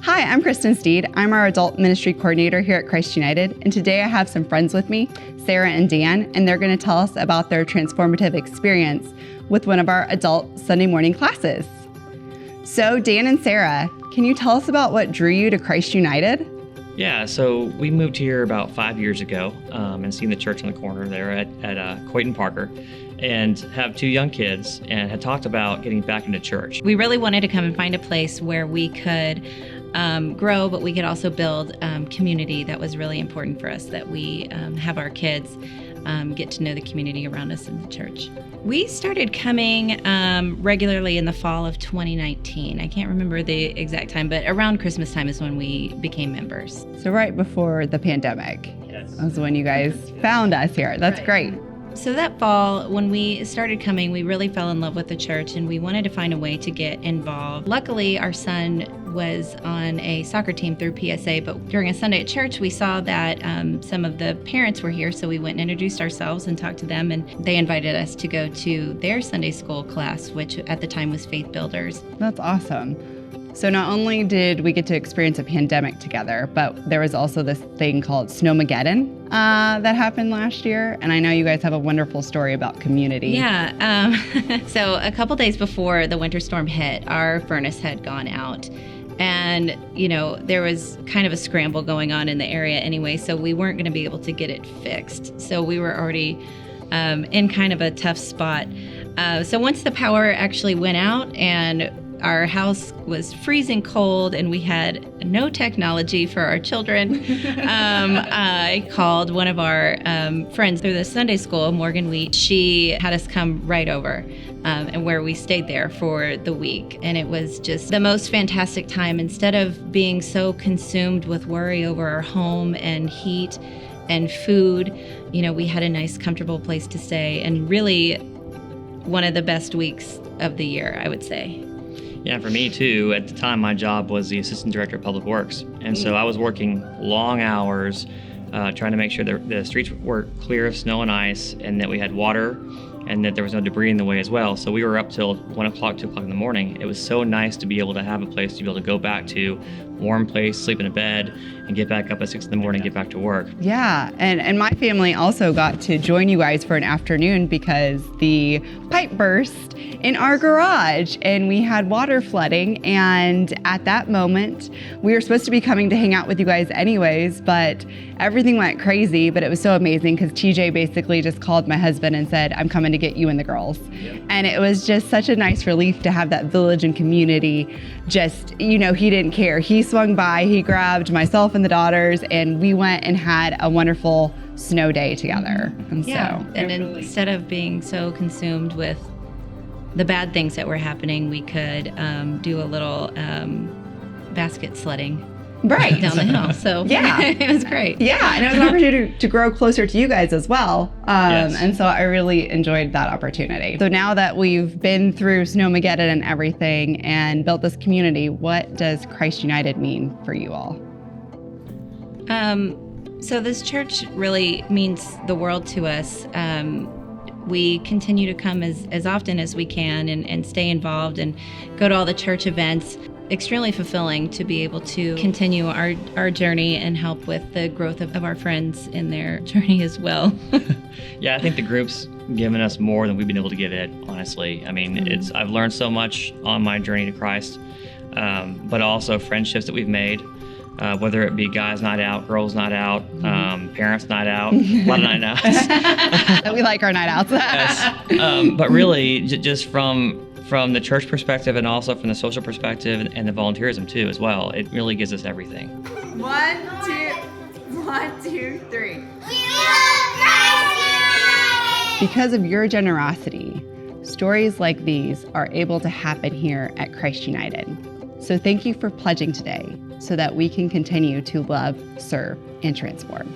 Hi, I'm Kristen Steed. I'm our adult ministry coordinator here at Christ United, and today I have some friends with me, Sarah and Dan, and they're going to tell us about their transformative experience with one of our adult Sunday morning classes. So, Dan and Sarah, can you tell us about what drew you to Christ United? Yeah, so we moved here about 5 years ago and seen the church on the corner there at Coit and Parker, and have 2 young kids and had talked about getting back into church. We really wanted to come and find a place where we could grow, but we could also build community. That was really important for us, that we have our kids get to know the community around us in the church. We started coming regularly in the fall of 2019. I can't remember the exact time, but around Christmas time is when we became members. So right before the pandemic. Yes. Was when you guys found us here. That's Right. great. So that fall, when we started coming, we really fell in love with the church and we wanted to find a way to get involved. Luckily, our son was on a soccer team through PSA, but during a Sunday at church, we saw that some of the parents were here, so we went and introduced ourselves and talked to them, and they invited us to go to their Sunday school class, which at the time was Faith Builders. That's awesome. So not only did we get to experience a pandemic together, but there was also this thing called Snowmageddon that happened last year. And I know you guys have a wonderful story about community. Yeah. So a couple days before the winter storm hit, our furnace had gone out. And, there was kind of a scramble going on in the area anyway, so we weren't going to be able to get it fixed. So we were already in kind of a tough spot. So once the power actually went out and our house was freezing cold and we had no technology for our children, I called one of our friends through the Sunday school, Morgan Wheat. She had us come right over and where we stayed there for the week. And it was just the most fantastic time. Instead of being so consumed with worry over our home and heat and food, we had a nice, comfortable place to stay, and really one of the best weeks of the year, I would say. Yeah, for me too. At the time, my job was the assistant director of public works. And so I was working long hours trying to make sure that the streets were clear of snow and ice and that we had water and that there was no debris in the way as well. So we were up till 1 o'clock, 2 o'clock in the morning. It was so nice to be able to have a place to be able to go back to, warm place, sleep in a bed, and get back up at 6 in the morning and get back to work. Yeah, and my family also got to join you guys for an afternoon because the pipe burst in our garage and we had water flooding. And at that moment, we were supposed to be coming to hang out with you guys anyways, but everything went crazy. But it was so amazing because TJ basically just called my husband and said, "I'm coming to get you and the girls." Yep. And it was just such a nice relief to have that village and community. Just, he didn't care. He swung by, he grabbed myself and the daughters, and we went and had a wonderful snow day together. And instead of being so consumed with the bad things that were happening, we could do a little basket sledding right down the hill. So yeah, it was great. Yeah, and it was an opportunity to grow closer to you guys as well. Yes. And so I really enjoyed that opportunity. So now that we've been through Snowmageddon and everything and built this community, what does Christ United mean for you all? So this church really means the world to us. We continue to come as often as we can and stay involved and go to all the church events. Extremely fulfilling to be able to continue our journey and help with the growth of our friends in their journey as well. Yeah, I think the group's given us more than we've been able to give it, honestly. I mean, I've learned so much on my journey to Christ, but also friendships that we've made, whether it be guys' night out, girls' night out, parents' night out, a lot of night outs. We like our night outs. Yes. But really, just from the church perspective and also from the social perspective and the volunteerism too as well, it really gives us everything. 1, 2, 3. Because of your generosity, stories like these are able to happen here at Christ United. So thank you for pledging today so that we can continue to love, serve, and transform.